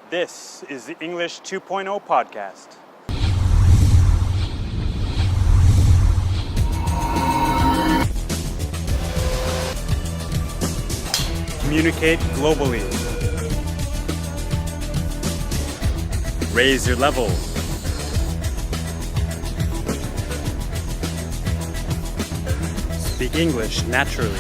This is the English 2.0 podcast. Communicate globally. Raise your level. Speak English naturally.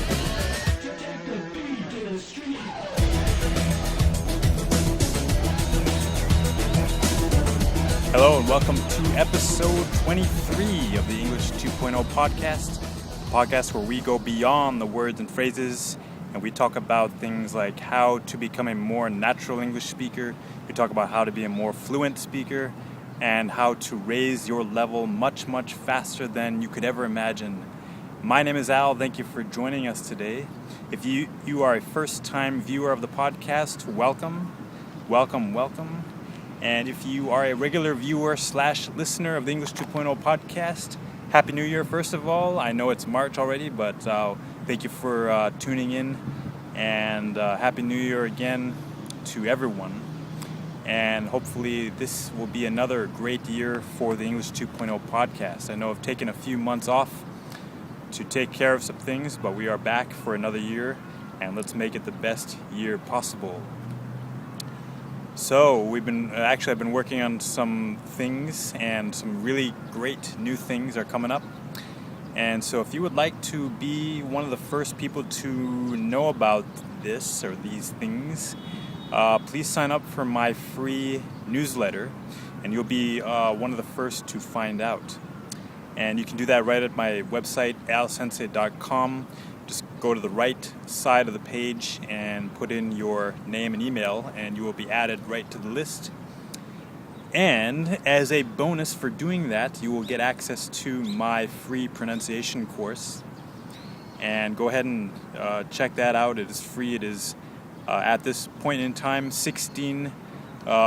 Hello and welcome to episode 23 of the English 2.0 podcast, a podcast where we go beyond the words and phrases and we talk about things like how to become a more natural English speaker. We talk about how to be a more fluent speaker and how to raise your level much, much faster than you could ever imagine. My name is Al. Thank you for joining us today. If you are a first-time viewer of the podcast, welcome. And if you are a regular viewer / listener of the English 2.0 podcast, Happy New Year, first of all. I know it's March already, but thank you for tuning in. And Happy New Year again to everyone. And hopefully this will be another great year for the English 2.0 podcast. I know I've taken a few months off to take care of some things, but we are back for another year, and let's make it the best year possible. So I've been working on some things, and some really great new things are coming up. And so if you would like to be one of the first people to know about this or these things, please sign up for my free newsletter, and you'll be one of the first to find out. And you can do that right at my website, alsensei.com. Just go to the right side of the page and put in your name and email, and you will be added right to the list. And as a bonus for doing that, you will get access to my free pronunciation course. And go ahead and check that out. It is free. It is, at this point in time, 16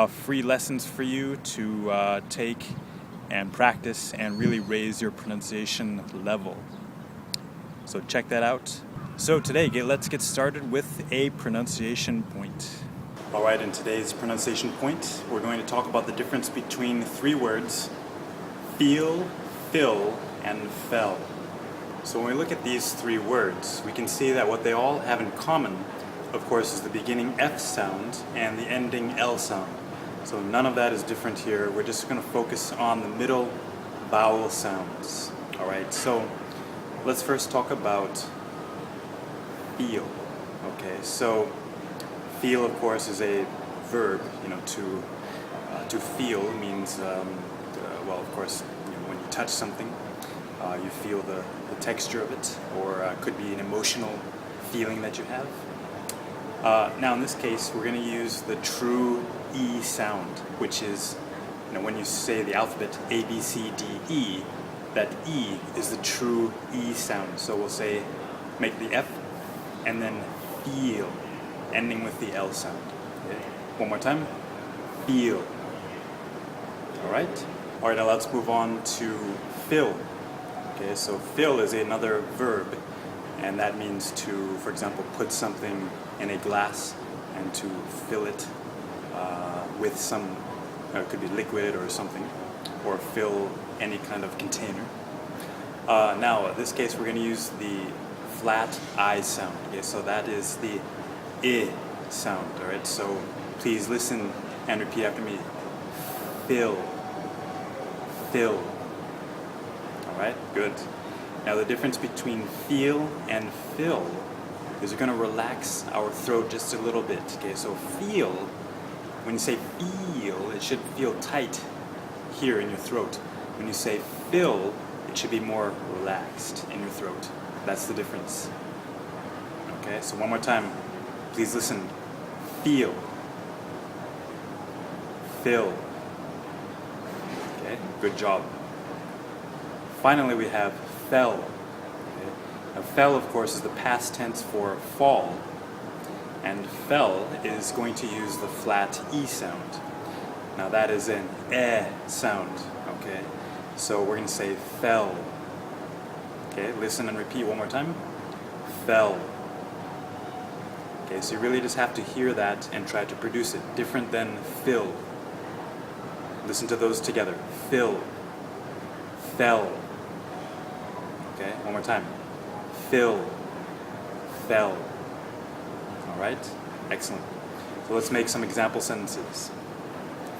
free lessons for you to take and practice and really raise your pronunciation level. So check that out. So today, let's get started with a pronunciation point. All right, in today's pronunciation point, we're going to talk about the difference between three words: feel, fill, and fell. So when we look at these three words, we can see that what they all have in common, of course, is the beginning F sound and the ending L sound. So none of that is different here. We're just going to focus on the middle vowel sounds. All right, so let's first talk about feel. Okay, so feel, of course, is a verb. To feel means, of course, when you touch something, you feel the texture of it, or it could be an emotional feeling that you have. Now, in this case, we're going to use the true E sound, which is, when you say the alphabet A, B, C, D, E, that E is the true E sound. So we'll say, make the F and then feel, ending with the L sound. Okay? One more time, feel. All right, now let's move on to fill. Okay, so fill is another verb, and that means to, for example, put something in a glass and to fill it with some, it could be liquid or something, or fill any kind of container. Now, in this case, we're going to use the flat I sound. Okay, so that is the I sound. All right, so please listen and repeat after me. Fill. Fill. All right, good. Now, the difference between feel and fill is we're going to relax our throat just a little bit. Okay, so feel, when you say feel, it should feel tight here in your throat. When you say fill, it should be more relaxed in your throat. That's the difference. Okay, so one more time. Please listen. Feel. Fill. Okay, good job. Finally, we have fell. Okay. Now, fell, of course, is the past tense for fall. And fell is going to use the flat E sound. Now, that is an eh sound. Okay, so we're going to say fell. Okay, listen and repeat one more time. Fell. Okay, so you really just have to hear that and try to produce it. Different than fill. Listen to those together. Fill. Fell. Okay, one more time. Fill. Fell. All right, excellent. So let's make some example sentences.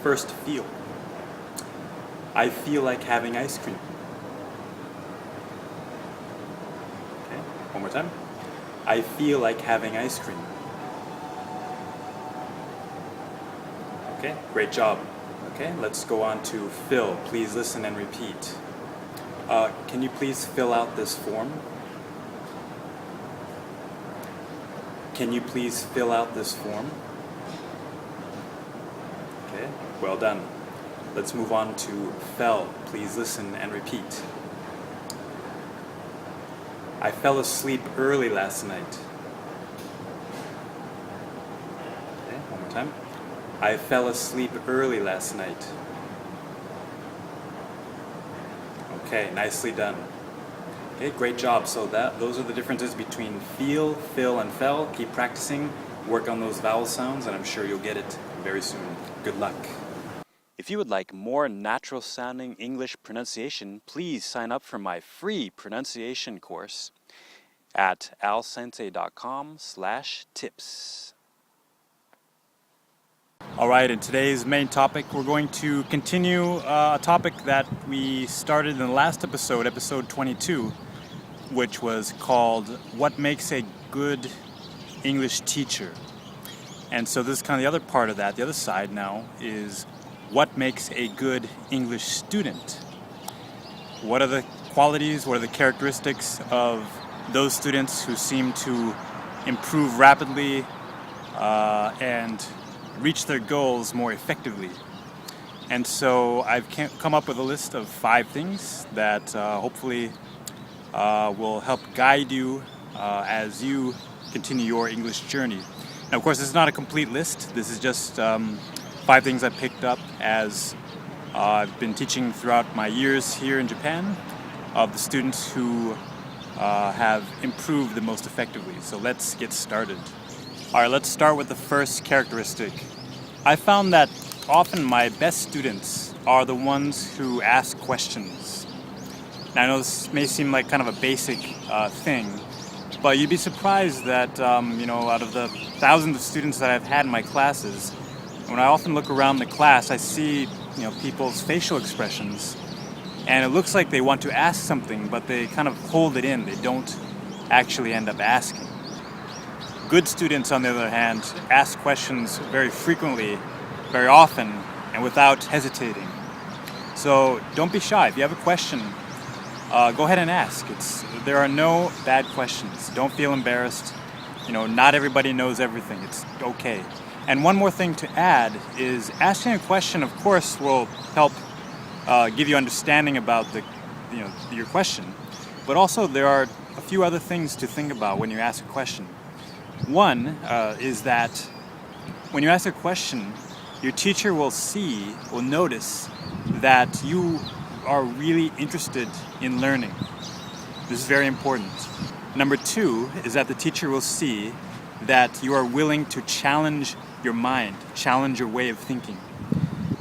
First, feel. I feel like having ice cream. Okay, one more time. I feel like having ice cream. Okay, great job. Okay, let's go on to fill. Please listen and repeat. Can you please fill out this form? Can you please fill out this form? Okay, well done. Let's move on to fell. Please listen and repeat. I fell asleep early last night. Okay, one more time. I fell asleep early last night. Okay, nicely done. Okay, great job. So those are the differences between feel, fill, and fell. Keep practicing, work on those vowel sounds, and I'm sure you'll get it very soon. Good luck. If you would like more natural sounding English pronunciation, please sign up for my free pronunciation course at alsensei.com/tips. Alright, in today's main topic, we're going to continue a topic that we started in the last episode, episode 22, which was called What Makes a Good English Teacher? And so this is kind of the other part of that, the other side now, is what makes a good English student? What are the qualities, what are the characteristics of those students who seem to improve rapidly and reach their goals more effectively? And so I've come up with a list of 5 things that hopefully will help guide you as you continue your English journey. Now, of course, this is not a complete list. This is just 5 things I picked up as I've been teaching throughout my years here in Japan of the students who have improved the most effectively. So let's get started. All right, let's start with the first characteristic. I found that often my best students are the ones who ask questions. Now, I know this may seem like kind of a basic thing, but you'd be surprised that, out of the thousands of students that I've had in my classes, when I often look around the class, I see, people's facial expressions, and it looks like they want to ask something, but they kind of hold it in. They don't actually end up asking. Good students, on the other hand, ask questions very frequently, very often, and without hesitating. So don't be shy. If you have a question, go ahead and ask. There are no bad questions. Don't feel embarrassed. Not everybody knows everything. It's okay. And one more thing to add is asking a question, of course, will help give you understanding about your question. But also there are a few other things to think about when you ask a question. One is that when you ask a question, your teacher will notice that you are really interested in learning. This is very important. Number 2 is that the teacher will see that you are willing to challenge your mind, challenge your way of thinking.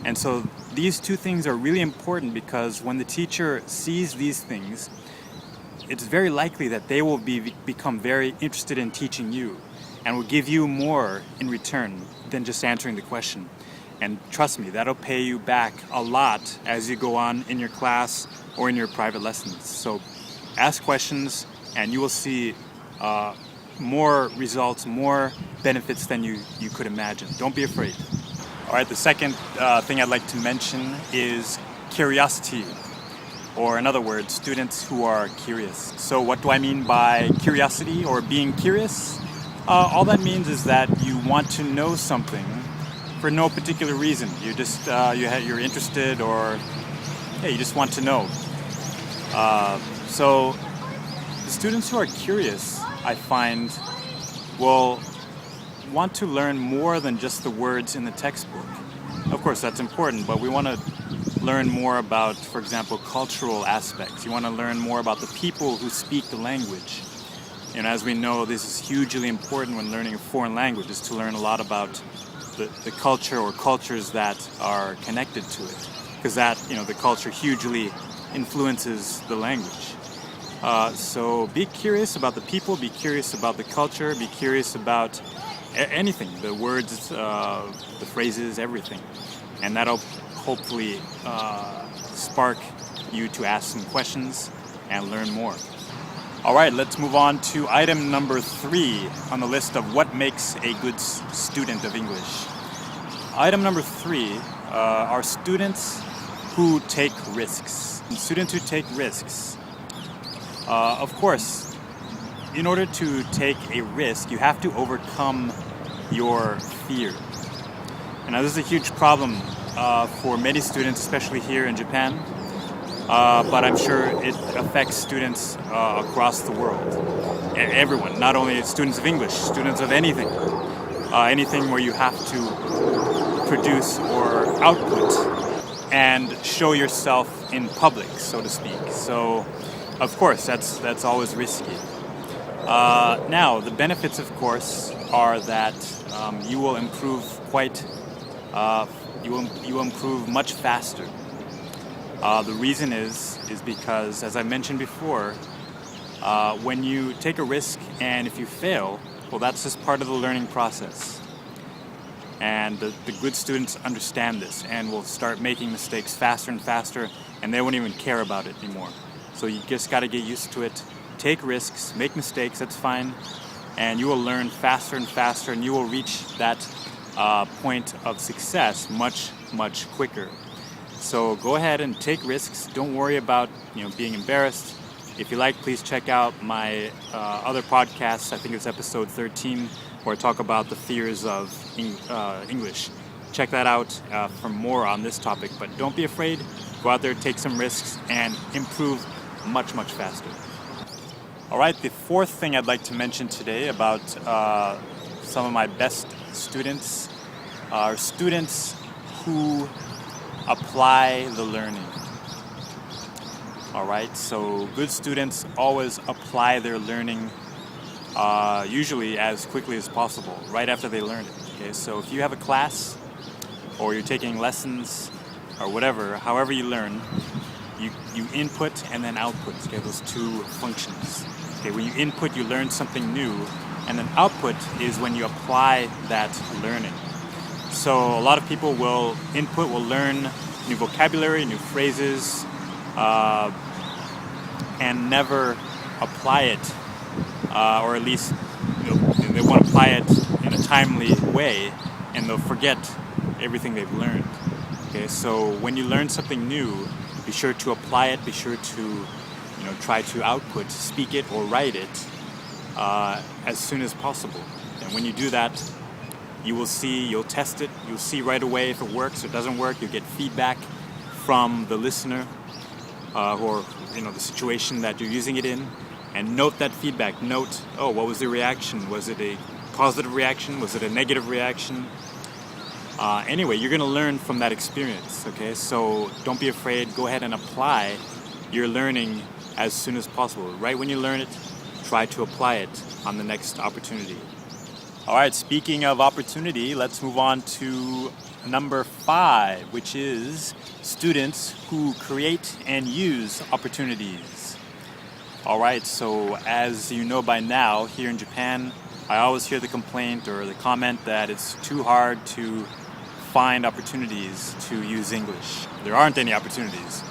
And so these 2 things are really important because when the teacher sees these things, it's very likely that they will become very interested in teaching you and will give you more in return than just answering the question. And trust me, that'll pay you back a lot as you go on in your class or in your private lessons. So ask questions and you will see more results, more benefits than you could imagine. Don't be afraid. All right, the second thing I'd like to mention is curiosity, or in other words, students who are curious. So what do I mean by curiosity or being curious? All that means is that you want to know something for no particular reason. You just you're interested, or you just want to know. So the students who are curious, I find, will want to learn more than just the words in the textbook. Of course, that's important, but we want to learn more about, for example, cultural aspects. You want to learn more about the people who speak the language. as we know, this is hugely important when learning a foreign language, is to learn a lot about the culture or cultures that are connected to it, because that, the culture hugely influences the language. So be curious about the people, be curious about the culture, be curious about anything, the words, the phrases, everything. And that'll hopefully spark you to ask some questions and learn more. All right, let's move on to item number 3 on the list of what makes a good student of English. Item number 3 are students who take risks. Students who take risks. Of course, in order to take a risk, you have to overcome your fear. And now this is a huge problem for many students, especially here in Japan. But I'm sure it affects students across the world. Everyone, not only students of English, students of anything. Anything where you have to produce or output and show yourself in public, so to speak. So, of course, that's always risky. Now, the benefits, of course, are that you will improve you will improve much faster. The reason is because, as I mentioned before, when you take a risk and if you fail, well, that's just part of the learning process. And the good students understand this and will start making mistakes faster and faster, and they won't even care about it anymore. So you just got to get used to it. Take risks, make mistakes, that's fine, and you will learn faster and faster, and you will reach that point of success much, much quicker. So go ahead and take risks. Don't worry about being embarrassed. If you like, please check out my other podcasts. I think it's episode 13, where I talk about the fears of English. Check that out for more on this topic. But don't be afraid. Go out there, take some risks, and improve much, much faster. All right, the fourth thing I'd like to mention today about some of my best students are students who apply the learning. All right, so good students always apply their learning usually as quickly as possible, right after they learn it. Okay, so if you have a class or you're taking lessons or whatever, however you learn, you input and then output. Okay, those two functions. Okay, when you input, you learn something new, and then output is when you apply that learning. So a lot of people will learn new vocabulary, new phrases, and never apply it, or at least they won't apply it in a timely way, and they'll forget everything they've learned. Okay, so when you learn something new, be sure to apply it. Be sure to try to output, speak it or write it as soon as possible. And when you do that, you'll test it. You'll see right away if it works or doesn't work. You'll get feedback from the listener or the situation that you're using it in, and note that feedback. Note, what was the reaction? Was it a positive reaction? Was it a negative reaction? Anyway, you're going to learn from that experience, okay? So don't be afraid. Go ahead and apply your learning as soon as possible. Right when you learn it, try to apply it on the next opportunity. All right, speaking of opportunity, let's move on to number 5, which is students who create and use opportunities. All right, so as you know by now, here in Japan, I always hear the complaint or the comment that it's too hard to find opportunities to use English. There aren't any opportunities.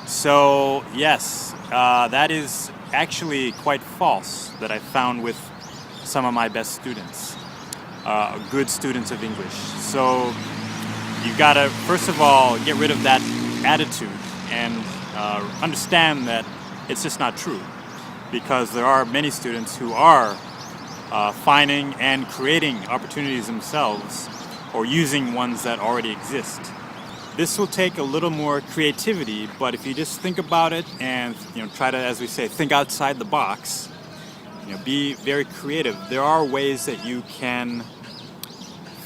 So yes, that is actually quite false, that I found with some of my best students, good students of English. So you gotta, first of all, get rid of that attitude and understand that it's just not true, because there are many students who are finding and creating opportunities themselves, or using ones that already exist. This will take a little more creativity, but if you just think about it and try to, as we say, think outside the box, be very creative. There are ways that you can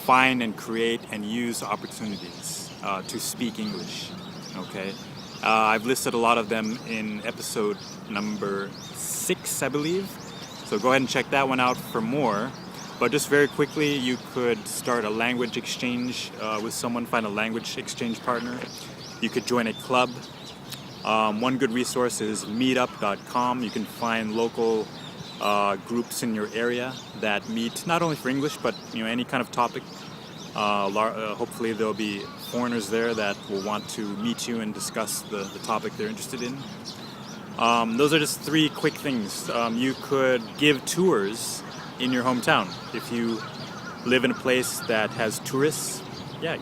find and create and use opportunities to speak English. Okay, I've listed a lot of them in episode number 6, I believe. So go ahead and check that one out for more. But just very quickly, you could start a language exchange with someone, find a language exchange partner. You could join a club. One good resource is meetup.com. You can find local groups in your area that meet not only for English, but any kind of topic. Hopefully there'll be foreigners there that will want to meet you and discuss the topic they're interested in. Those are just three quick things. You could give tours in your hometown. If you live in a place that has tourists,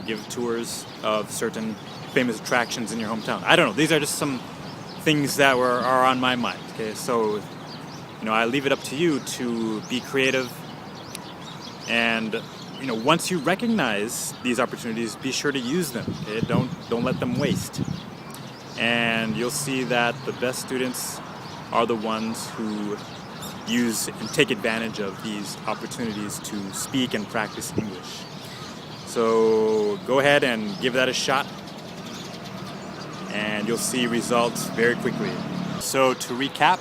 give tours of certain famous attractions in your hometown. I don't know. These are just some things that are on my mind. Okay, so I leave it up to you to be creative, and once you recognize these opportunities, be sure to use them. Okay? Don't let them waste. And you'll see that the best students are the ones who use and take advantage of these opportunities to speak and practice English. So go ahead and give that a shot, and you'll see results very quickly. So to recap,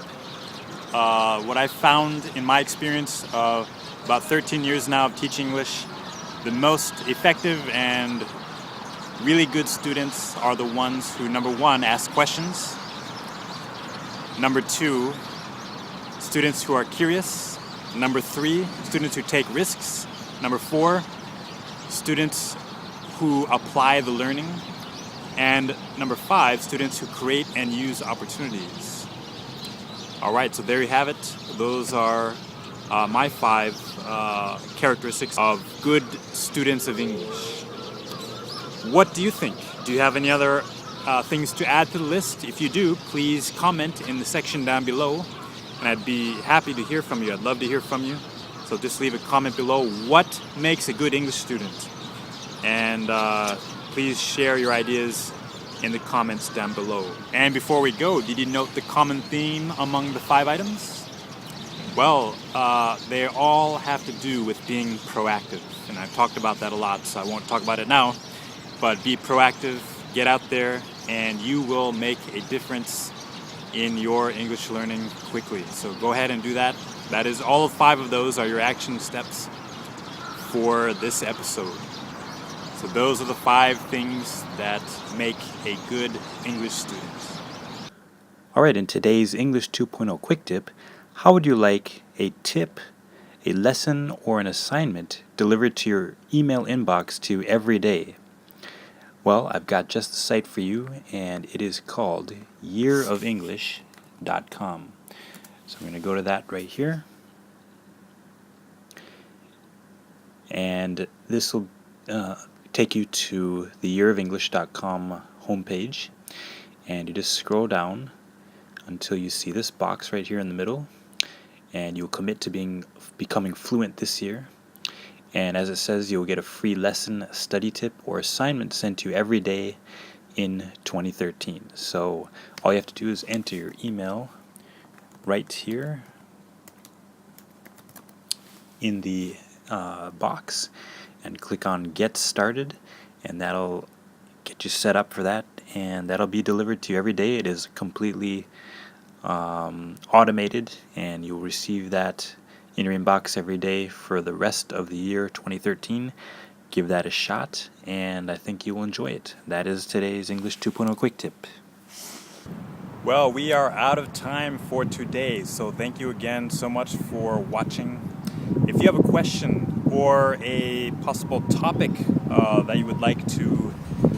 what I found in my experience of about 13 years now of teaching English, the most effective and really good students are the ones who, number one, ask questions. Number two, students who are curious. Number three, students who take risks. Number four, students who apply the learning. And number five, students who create and use opportunities. All right, so there you have it. Those are my five characteristics of good students of English. What do you think? Do you have any other things to add to the list? If you do, please comment in the section down below, and I'd be happy to hear from you. I'd love to hear from you. So just leave a comment below. What makes a good English student? And please share your ideas in the comments down below. And before we go, did you note the common theme among the 5 items? Well, they all have to do with being proactive. And I've talked about that a lot, so I won't talk about it now. But be proactive, get out there, and you will make a difference in your English learning quickly. So go ahead and do that. That is, all 5 of those are your action steps for this episode. So those are the 5 things that make a good English student. Alright, in today's English 2.0 quick tip, how would you like a tip, a lesson, or an assignment delivered to your email inbox to every day? Well, I've got just the site for you, and it is called yearoфenglish.com. So I'm going to go to that right here. And this will take you to the yearoфenglish.com homepage. And you just scroll down until you see this box right here in the middle. And you'll commit to becoming fluent this year. And as it says, you'll get a free lesson, study tip, or assignment sent to you every day in 2013. So all you have to do is enter your email right here in the box and click on Get Started, and that'll get you set up for that, and that'll be delivered to you every day. It is completely automated, and you'll receive that in your inbox every day for the rest of the year 2013. Give that a shot, and I think you will enjoy it. That is today's English 2.0 quick tip. Well, we are out of time for today, so thank you again so much for watching. If you have a question or a possible topic that you would like to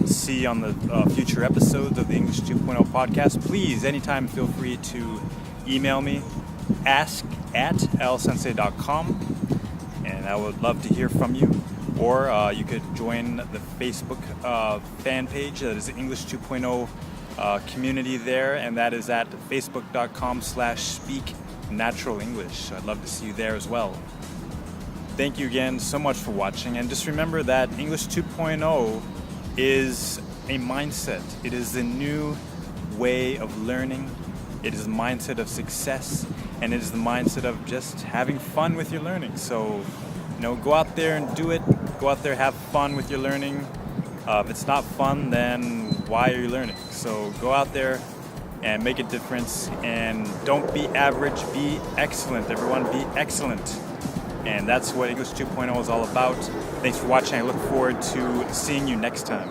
see on the future episodes of the English 2.0 podcast, please anytime feel free to email me, ask@lsensei.com, and I would love to hear from you. Or you could join the Facebook fan page. That is English 2.0 community there, and that is at facebook.com/speaknaturaleNglish. So I'd love to see you there as well. Thank you again so much for watching, and just remember that English 2.0 is a mindset. It is the new way of learning. It is the mindset of success, and it is the mindset of just having fun with your learning. So, go out there and do it. Go out there, have fun with your learning. If it's not fun, then why are you learning? So go out there, and make a difference. And don't be average, be excellent. Everyone, be excellent. And that's what English 2.0 is all about. Thanks for watching. I look forward to seeing you next time.